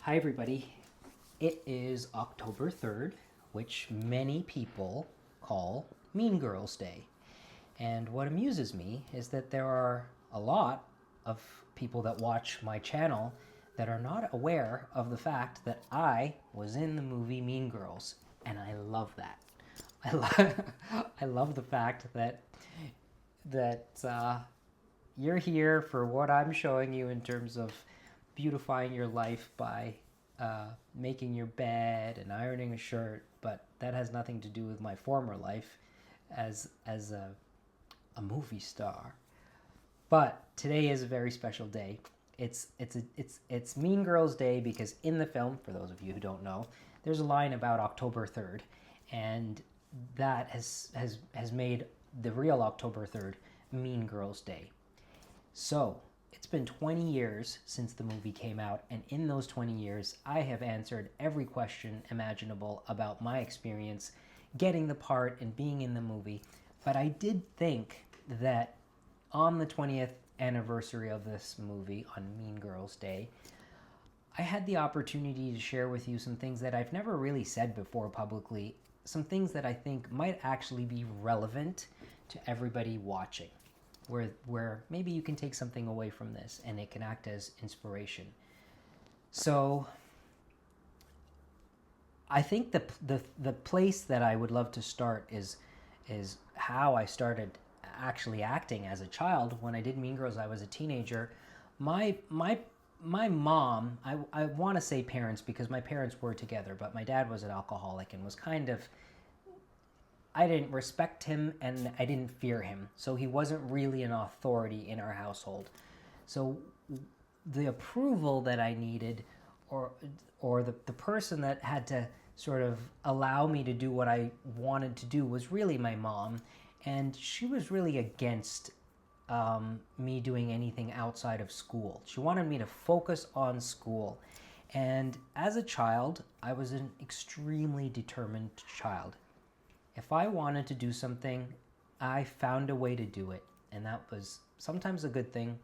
Hi, everybody. It is October 3rd, which many people call Mean Girls Day. And what amuses me is that there are a lot of people that watch my channel that are not aware of the fact that I was in the movie Mean Girls. And I love that. I love the fact that you're here for what I'm showing you in terms of beautifying your life by making your bed and ironing a shirt, but that has nothing to do with my former life as a movie star. But today is a very special day. It's Mean Girls Day because in the film, for those of you who don't know, there's a line about October 3rd, and that has made the real October 3rd Mean Girls Day. So, it's been 20 years since the movie came out, and in those 20 years, I have answered every question imaginable about my experience getting the part and being in the movie. But I did think that on the 20th anniversary of this movie, on Mean Girls Day, I had the opportunity to share with you some things that I've never really said before publicly, some things that I think might actually be relevant to everybody watching. Where maybe you can take something away from this and it can act as inspiration. So I think the place that I would love to start is how I started actually acting as a child. When I did Mean Girls, I was a teenager. My mom, I want to say parents because my parents were together, but my dad was an alcoholic and was kind of, I didn't respect him and I didn't fear him. So he wasn't really an authority in our household. So the approval that I needed, or the person that had to sort of allow me to do what I wanted to do, was really my mom. And she was really against me doing anything outside of school. She wanted me to focus on school. And as a child, I was an extremely determined child. If I wanted to do something, I found a way to do it. And that was sometimes a good thing,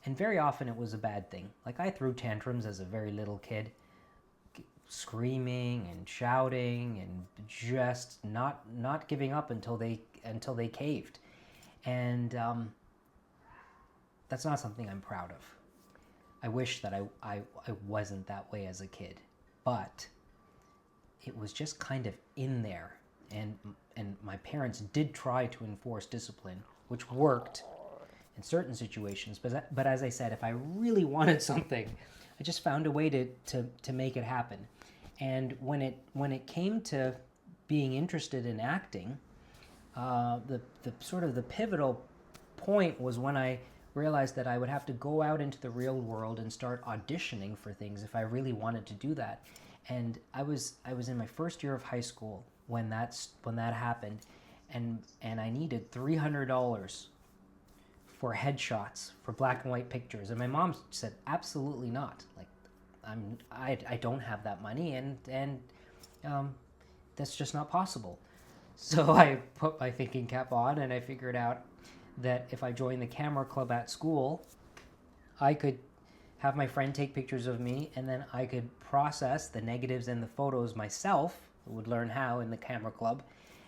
and very often it was a bad thing. Like, I threw tantrums as a very little kid, screaming and shouting and just not giving up until they caved. And that's not something I'm proud of. I wish that I wasn't that way as a kid, but it was just kind of in there. And my parents did try to enforce discipline, which worked in certain situations. But as I said, if I really wanted something, I just found a way to make it happen. And when it came to being interested in acting, the sort of the pivotal point was when I realized that I would have to go out into the real world and start auditioning for things if I really wanted to do that. And I was in my first year of high school when that happened, and I needed $300 for headshots for black and white pictures, and my mom said absolutely not. Like, I don't have that money, and that's just not possible. So I put my thinking cap on and I figured out that if I joined the camera club at school, I could have my friend take pictures of me, and then I could process the negatives and the photos myself. Would learn how in the camera club,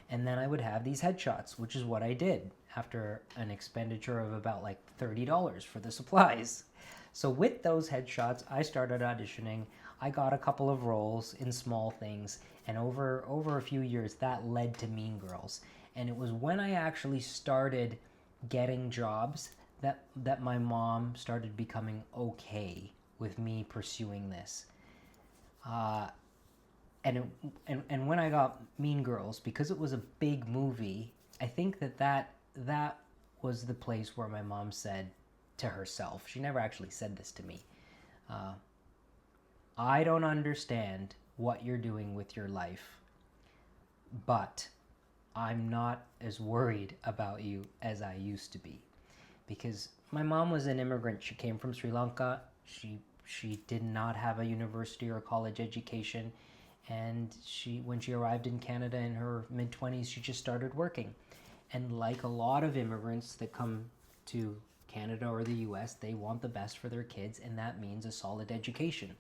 and then I would have these headshots, which is what I did after an expenditure of about like $30 for the supplies. So with those headshots, I started auditioning. I got a couple of roles in small things, and over a few years that led to Mean Girls. And it was when I actually started getting jobs that my mom started becoming okay with me pursuing this. And when I got Mean Girls, because it was a big movie, I think that was the place where my mom said to herself, she never actually said this to me, I don't understand what you're doing with your life, but I'm not as worried about you as I used to be. Because my mom was an immigrant. She came from Sri Lanka. She did not have a university or college education. And when she arrived in Canada in her mid-20s, she just started working. And like a lot of immigrants that come to Canada or the US, they want the best for their kids, and that means a solid education.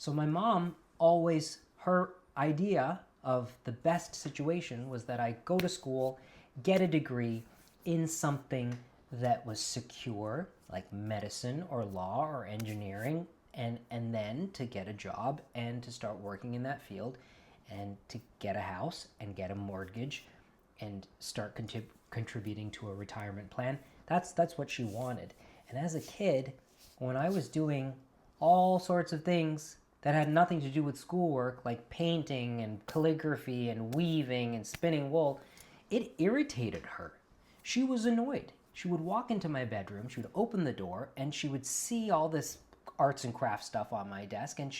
So my mom always, her idea of the best situation was that I go to school, get a degree in something that was secure, like medicine or law or engineering, and then to get a job and to start working in that field and to get a house and get a mortgage and start contributing to a retirement plan. That's what she wanted. And as a kid, when I was doing all sorts of things that had nothing to do with schoolwork, like painting and calligraphy and weaving and spinning wool, it irritated her. She was annoyed. She would walk into my bedroom, she would open the door, and she would see all this arts and crafts stuff on my desk, and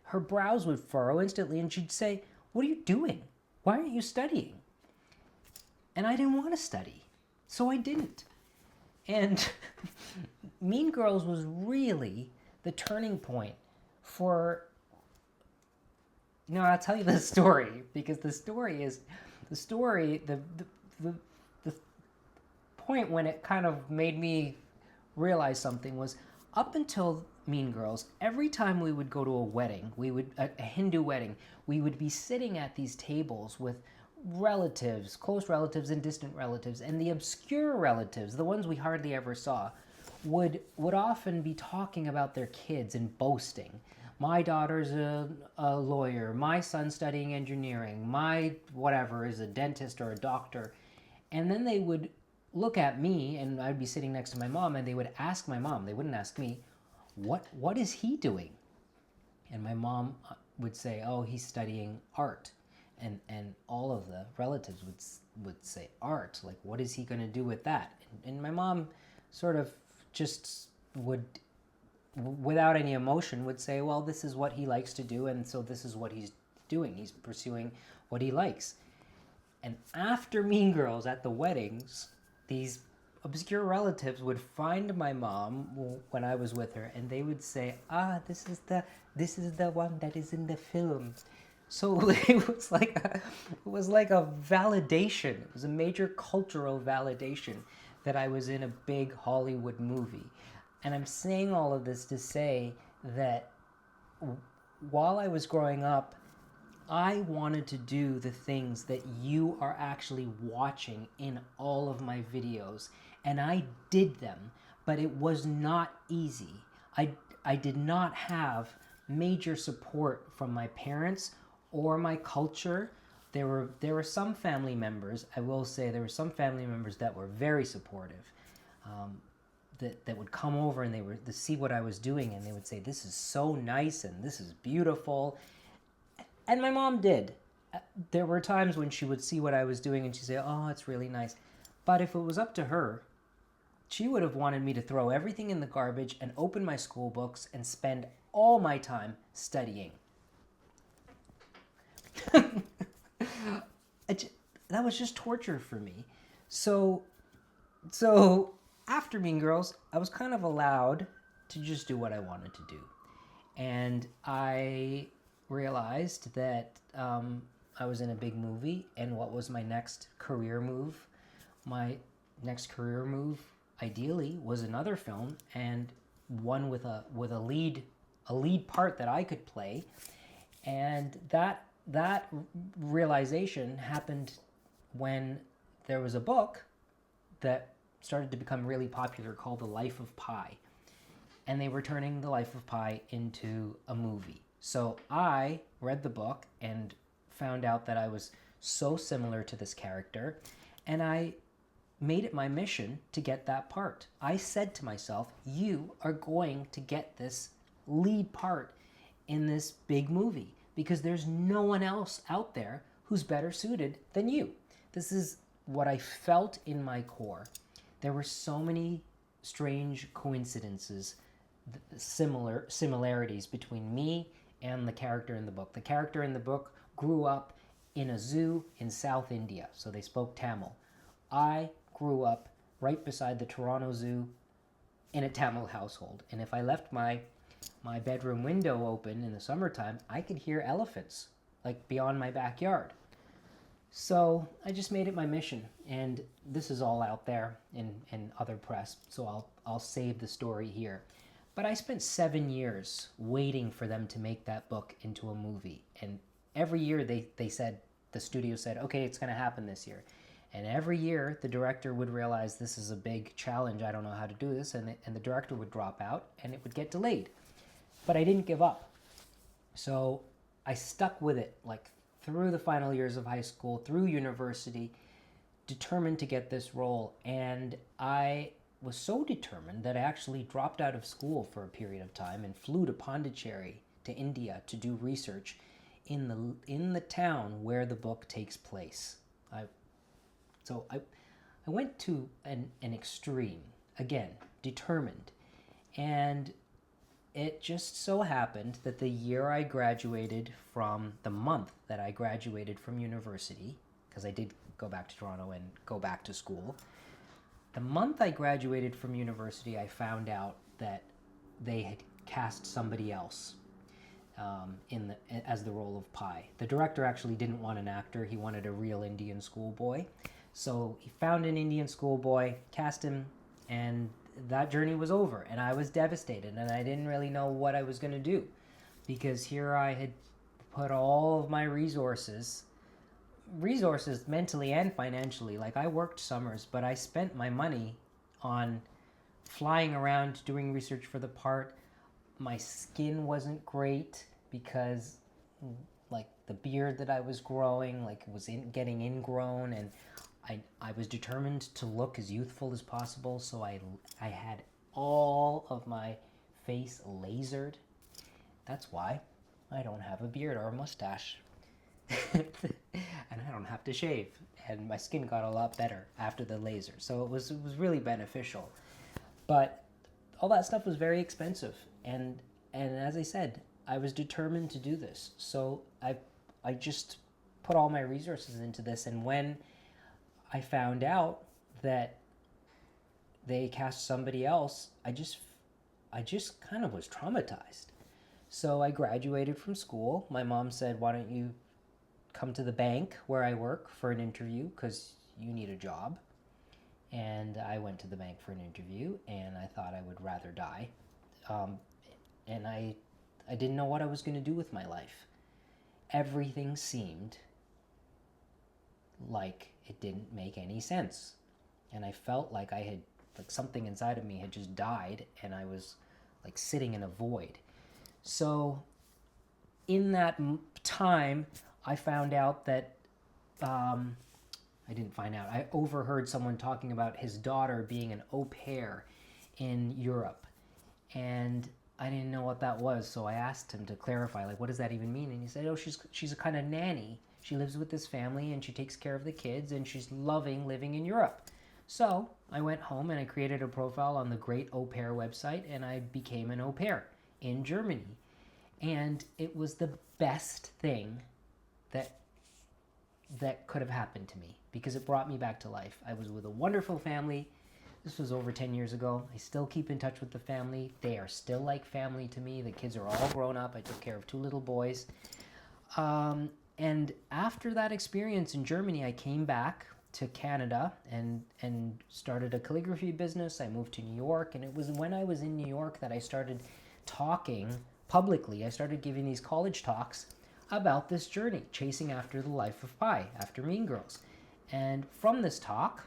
her brows would furrow instantly, and she'd say, "What are you doing? Why aren't you studying?" And I didn't want to study, so I didn't. And Mean Girls was really the turning point for... I'll tell you the story, because the point when it kind of made me realize something was, up until Mean Girls, every time we would go to a wedding, a Hindu wedding, we would be sitting at these tables with relatives, close relatives and distant relatives, and the obscure relatives, the ones we hardly ever saw, would often be talking about their kids and boasting. My daughter's a lawyer, my son's studying engineering, my whatever is a dentist or a doctor. And then they would look at me, and I'd be sitting next to my mom, and they would ask my mom, they wouldn't ask me, what is he doing? And my mom would say, oh, he's studying art. And all of the relatives would say, art? Like, what is he going to do with that? And my mom sort of just would, without any emotion, would say, well, this is what he likes to do, and so this is what he's doing. He's pursuing what he likes. And after Mean Girls at the weddings, these obscure relatives would find my mom when I was with her, and they would say, this is the one that is in the film. So it was like a validation. It was a major cultural validation that I was in a big Hollywood movie. And I'm saying all of this to say that while I was growing up, I wanted to do the things that you are actually watching in all of my videos. And I did them, but it was not easy. I did not have major support from my parents or my culture. There were some family members, I will say, there were some family members that were very supportive, that would come over and they were to see what I was doing, and they would say, this is so nice and this is beautiful. And my mom did. There were times when she would see what I was doing and she'd say, oh, it's really nice. But if it was up to her, she would have wanted me to throw everything in the garbage and open my school books and spend all my time studying. That was just torture for me. So after Mean Girls, I was kind of allowed to just do what I wanted to do. And I realized that I was in a big movie, and what was my next career move? My next career move, ideally, was another film, and one with a lead part that I could play. And that realization happened when there was a book that started to become really popular called The Life of Pi. And they were turning The Life of Pi into a movie. So I read the book and found out that I was so similar to this character, and I made it my mission to get that part. I said to myself, you are going to get this lead part in this big movie, because there's no one else out there who's better suited than you. This is what I felt in my core. There were so many strange coincidences, similarities between me and the character in the book. The character in the book grew up in a zoo in South India, so they spoke Tamil. I grew up right beside the Toronto Zoo in a Tamil household, and if I left my bedroom window open in the summertime, I could hear elephants, like beyond my backyard. So I just made it my mission, and this is all out there in other press, so I'll save the story here. But I spent 7 years waiting for them to make that book into a movie. And every year they said, the studio said, okay, it's going to happen this year. And every year the director would realize this is a big challenge. I don't know how to do this. And the director would drop out and it would get delayed. But I didn't give up. So I stuck with it like through the final years of high school, through university, determined to get this role. And I was so determined that I actually dropped out of school for a period of time and flew to Pondicherry, to India, to do research in the town where the book takes place. I went to an extreme, again, determined. And it just so happened that the year I graduated from, the month that I graduated from university, because I did go back to Toronto and go back to school, the month I graduated from university, I found out that they had cast somebody else as the role of Pi. The director actually didn't want an actor. He wanted a real Indian schoolboy. So he found an Indian schoolboy, cast him, and that journey was over. And I was devastated, and I didn't really know what I was going to do, because here I had put all of my resources mentally and financially. Like, I worked summers, but I spent my money on flying around doing research for the part. My skin wasn't great because like the beard that I was growing like was getting ingrown, and I was determined to look as youthful as possible, so I had all of my face lasered. That's why I don't have a beard or a mustache. And I don't have to shave, and my skin got a lot better after the laser, so it was really beneficial. But all that stuff was very expensive, and as I said, I was determined to do this. So I just put all my resources into this, and when I found out that they cast somebody else, I just kind of was traumatized. So I graduated from school. My mom said, why don't you come to the bank where I work for an interview, because you need a job. And I went to the bank for an interview, and I thought I would rather die. And I didn't know what I was going to do with my life. Everything seemed like it didn't make any sense. And I felt like something inside of me had just died, and I was like sitting in a void. So in that time, I found out that, I overheard someone talking about his daughter being an au pair in Europe. And I didn't know what that was, so I asked him to clarify, like, what does that even mean? And he said, oh, she's a kind of nanny. She lives with this family, and she takes care of the kids, and she's loving living in Europe. So I went home, and I created a profile on the Great Au Pair website, and I became an au pair in Germany. And it was the best thing that could have happened to me, because it brought me back to life. I was with a wonderful family. This was over 10 years ago. I still keep in touch with the family. They are still like family to me. The kids are all grown up. I took care of 2 little boys. And after that experience in Germany, I came back to Canada and started a calligraphy business. I moved to New York, and it was when I was in New York that I started talking publicly. I started giving these college talks about this journey, chasing after the life of Pi, after Mean Girls. And from this talk,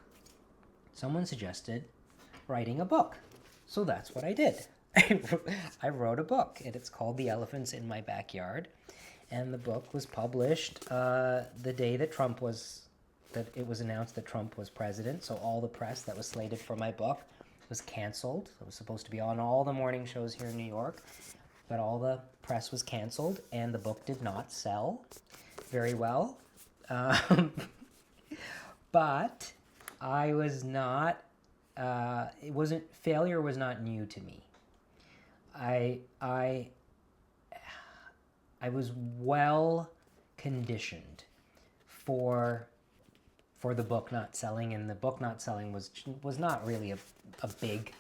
someone suggested writing a book. So that's what I did. I wrote a book, and it's called The Elephants in My Backyard. And the book was published the day that it was announced that Trump was president. So all the press that was slated for my book was canceled. It was supposed to be on all the morning shows here in New York, but all the press was canceled, and the book did not sell very well. But I was not, failure was not new to me. I was well conditioned for the book not selling, and the book not selling was not really a big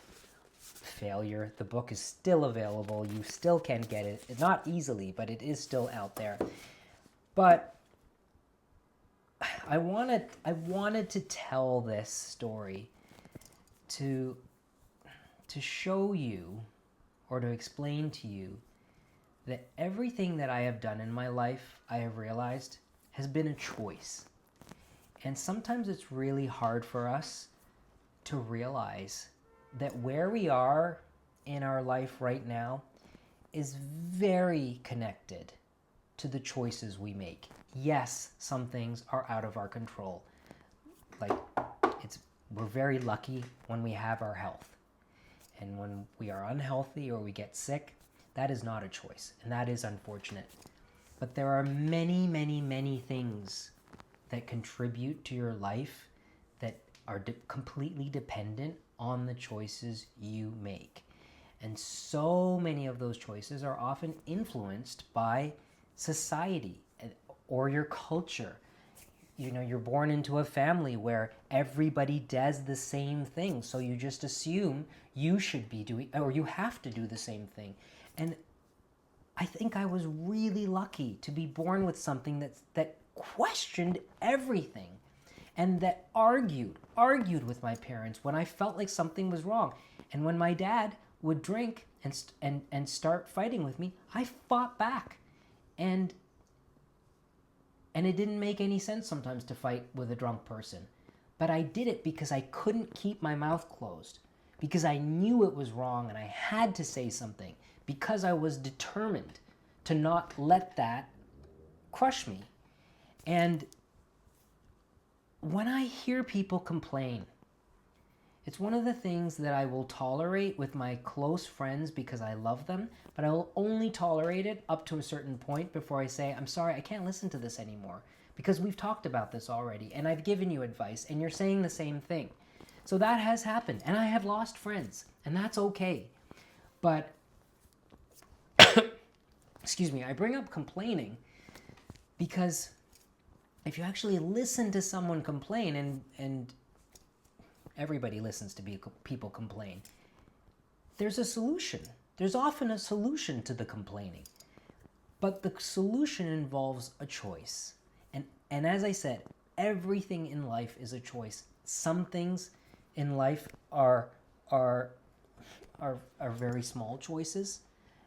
failure. The book is still available. You still can get it. It's not easily, but it is still out there. But I wanted to tell this story to show you or to explain to you that everything that I have done in my life, I have realized, has been a choice. And sometimes it's really hard for us to realize that where we are in our life right now is very connected to the choices we make. Yes, some things are out of our control. Like, we're very lucky when we have our health. And when we are unhealthy or we get sick, that is not a choice, and that is unfortunate. But there are many, many, many things that contribute to your life that are completely dependent on the choices you make. And so many of those choices are often influenced by society or your culture. You know, you're born into a family where everybody does the same thing, so you just assume you should be doing, or you have to do the same thing. And I think I was really lucky to be born with something that questioned everything, and that argued with my parents when I felt like something was wrong. And when my dad would drink and start fighting with me, I fought back. And it didn't make any sense sometimes to fight with a drunk person. But I did it because I couldn't keep my mouth closed, because I knew it was wrong and I had to say something, because I was determined to not let that crush me. And when I hear people complain, it's one of the things that I will tolerate with my close friends because I love them, but I will only tolerate it up to a certain point before I say, I'm sorry, I can't listen to this anymore, because we've talked about this already, and I've given you advice, and you're saying the same thing. So that has happened, and I have lost friends, and that's okay. But, excuse me, I bring up complaining because if you actually listen to someone complain, and everybody listens to people complain, there's a solution. There's often a solution to the complaining. But the solution involves a choice. And as I said, everything in life is a choice. Some things in life are very small choices,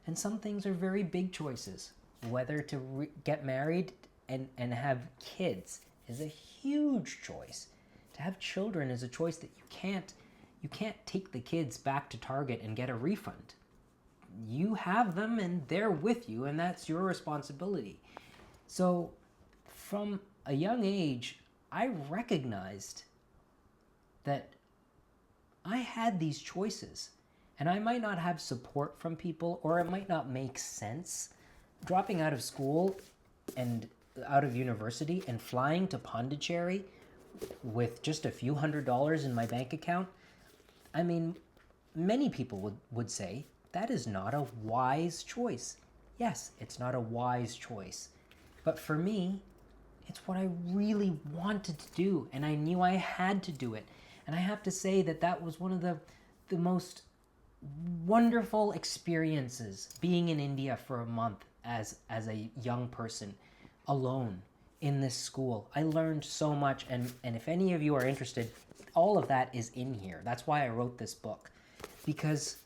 and some things are very big choices. Whether to get married and have kids is a huge choice. To have children is a choice that you can't take the kids back to Target and get a refund. You have them and they're with you, and that's your responsibility. So from a young age, I recognized that I had these choices, and I might not have support from people, or it might not make sense. Dropping out of school and out of university and flying to Pondicherry with just a few $100s in my bank account, I mean, many people would say that is not a wise choice. Yes, it's not a wise choice. But for me, it's what I really wanted to do, and I knew I had to do it. And I have to say that was one of the most wonderful experiences, being in India for a month as a young person, alone in this school. I learned so much, and if any of you are interested, all of that is in here. That's why I wrote this book, because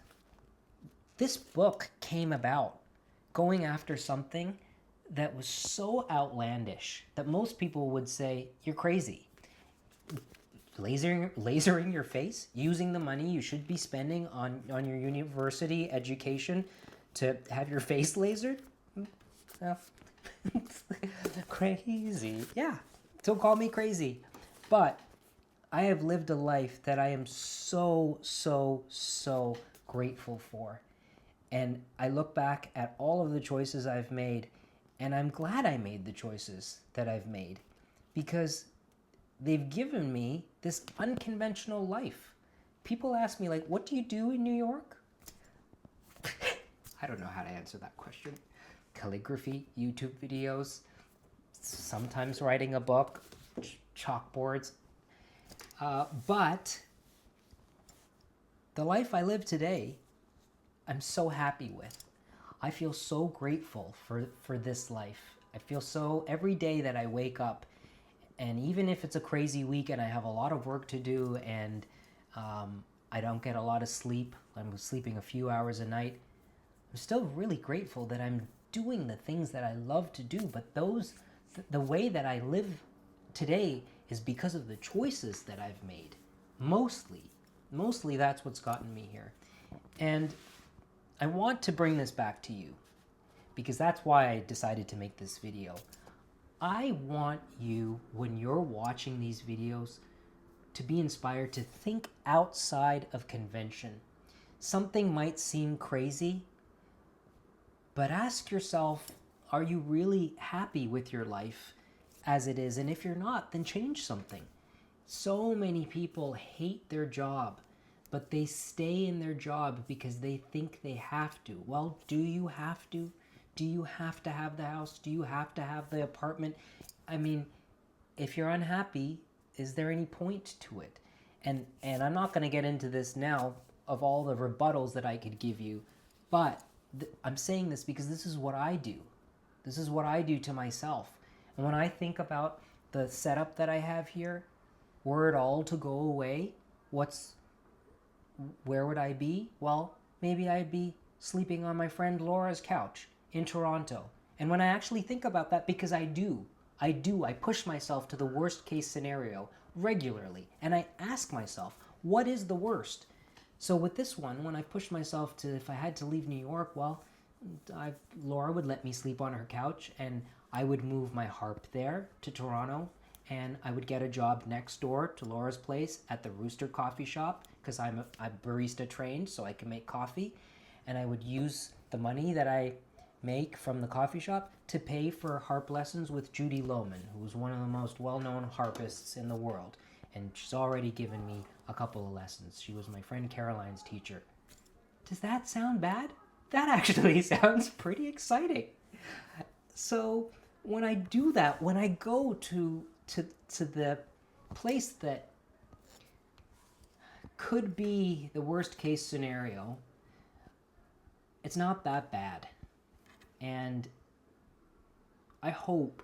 this book came about going after something that was so outlandish that most people would say, you're crazy. Lasering your face, using the money you should be spending on your university education to have your face lasered? Well, crazy. Yeah, so call me crazy. But I have lived a life that I am so, so, so grateful for. And I look back at all of the choices I've made, and I'm glad I made the choices that I've made, because they've given me this unconventional life. People ask me, like, what do you do in New York? I don't know how to answer that question. Calligraphy, YouTube videos, sometimes writing a book, chalkboards. But the life I live today, I'm so happy with. I feel so grateful for this life. I feel so, every day that I wake up, and even if it's a crazy week and I have a lot of work to do and I don't get a lot of sleep, I'm sleeping a few hours a night, I'm still really grateful that I'm doing the things that I love to do, but the way that I live today is because of the choices that I've made. Mostly that's what's gotten me here. And I want to bring this back to you because that's why I decided to make this video. I want you, when you're watching these videos, to be inspired to think outside of convention. Something might seem crazy, but ask yourself, are you really happy with your life as it is? And if you're not, then change something. So many people hate their job, but they stay in their job because they think they have to. Well, do you have to? Do you have to have the house? Do you have to have the apartment? I mean, if you're unhappy, is there any point to it? And I'm not going to get into this now of all the rebuttals that I could give you, but I'm saying this because this is what I do. This is what I do to myself. And when I think about the setup that I have here, were it all to go away, where would I be? Well, maybe I'd be sleeping on my friend Laura's couch in Toronto. And when I actually think about that, because I push myself to the worst case scenario regularly. And I ask myself, what is the worst? So with this one, when I push myself to, if I had to leave New York, well, Laura would let me sleep on her couch, and I would move my harp there to Toronto, and I would get a job next door to Laura's place at the Rooster coffee shop, because I'm barista trained, so I can make coffee, and I would use the money that I make from the coffee shop to pay for harp lessons with Judy Lohman, who's one of the most well-known harpists in the world, and she's already given me a couple of lessons. She was my friend Caroline's teacher. Does that sound bad? That actually sounds pretty exciting. So when I do that, when I go to the place that could be the worst case scenario, it's not that bad. And I hope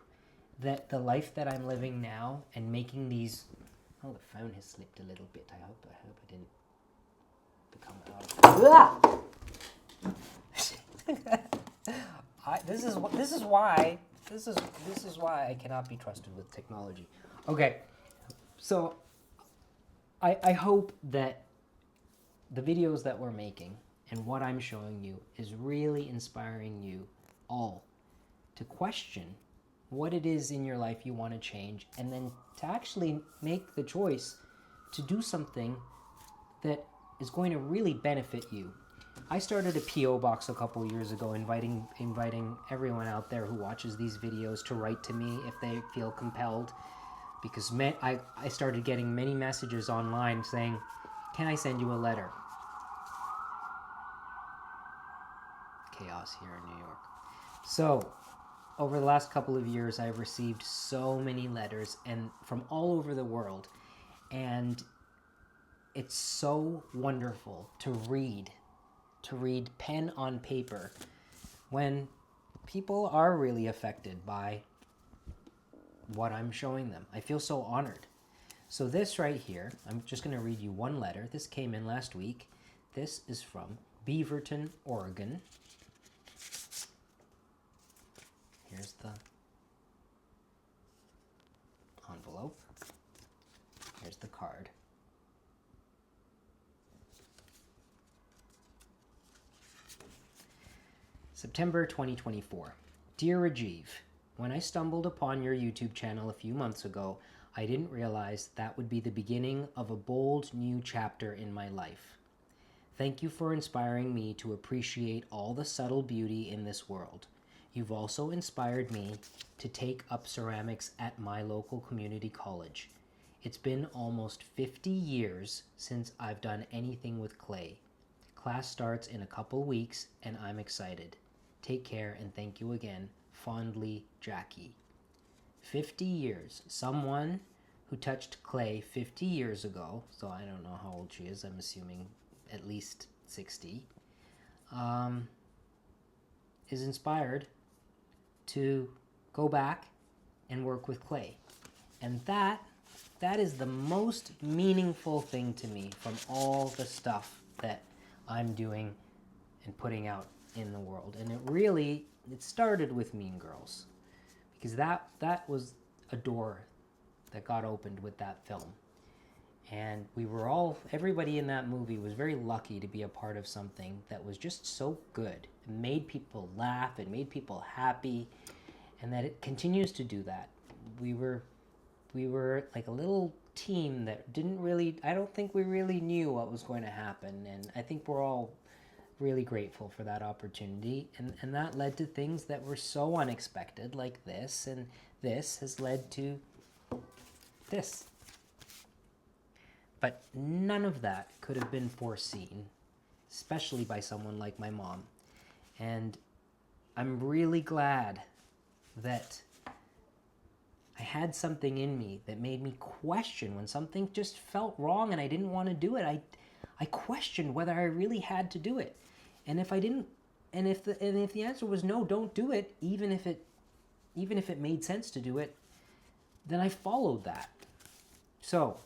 that the life that I'm living now and making these... Oh, the phone has slipped a little bit. I hope I didn't become out of This is why I cannot be trusted with technology. Okay, so I hope that the videos that we're making and what I'm showing you is really inspiring you all to question what it is in your life you want to change, and then to actually make the choice to do something that is going to really benefit you. I started a P.O. box a couple years ago, inviting everyone out there who watches these videos to write to me if they feel compelled, because I started getting many messages online saying, can I send you a letter? Chaos here in New York. So, over the last couple of years, I've received so many letters and from all over the world, and it's so wonderful to read pen on paper when people are really affected by what I'm showing them. I feel so honored. So this right here, I'm just going to read you one letter. This came in last week. This is from Beaverton, Oregon. Here's the envelope. Here's the card. September 2024. Dear Rajiv, when I stumbled upon your YouTube channel a few months ago, I didn't realize that would be the beginning of a bold new chapter in my life. Thank you for inspiring me to appreciate all the subtle beauty in this world. You've also inspired me to take up ceramics at my local community college. It's been almost 50 years since I've done anything with clay. Class starts in a couple weeks and I'm excited. Take care and thank you again. Fondly, Jackie. 50 years. Someone who touched clay 50 years ago, so I don't know how old she is, I'm assuming at least 60, is inspired to go back and work with clay. And that is the most meaningful thing to me from all the stuff that I'm doing and putting out in the world. And it started with Mean Girls, because that was a door that got opened with that film. And everybody in that movie was very lucky to be a part of something that was just so good. It made people laugh, it made people happy, and that it continues to do that. We were like a little team that I don't think we really knew what was going to happen. And I think we're all really grateful for that opportunity. And that led to things that were so unexpected, like this. And this has led to this. But none of that could have been foreseen, especially by someone like my mom. And I'm really glad that I had something in me that made me question when something just felt wrong and I didn't want to do it. I questioned whether I really had to do it. And if I didn't, and if the answer was no, don't do it, even if it made sense to do it, then I followed that. So,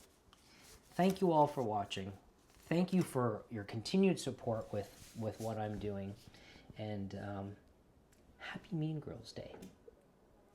thank you all for watching. Thank you for your continued support with what I'm doing. And happy Mean Girls Day.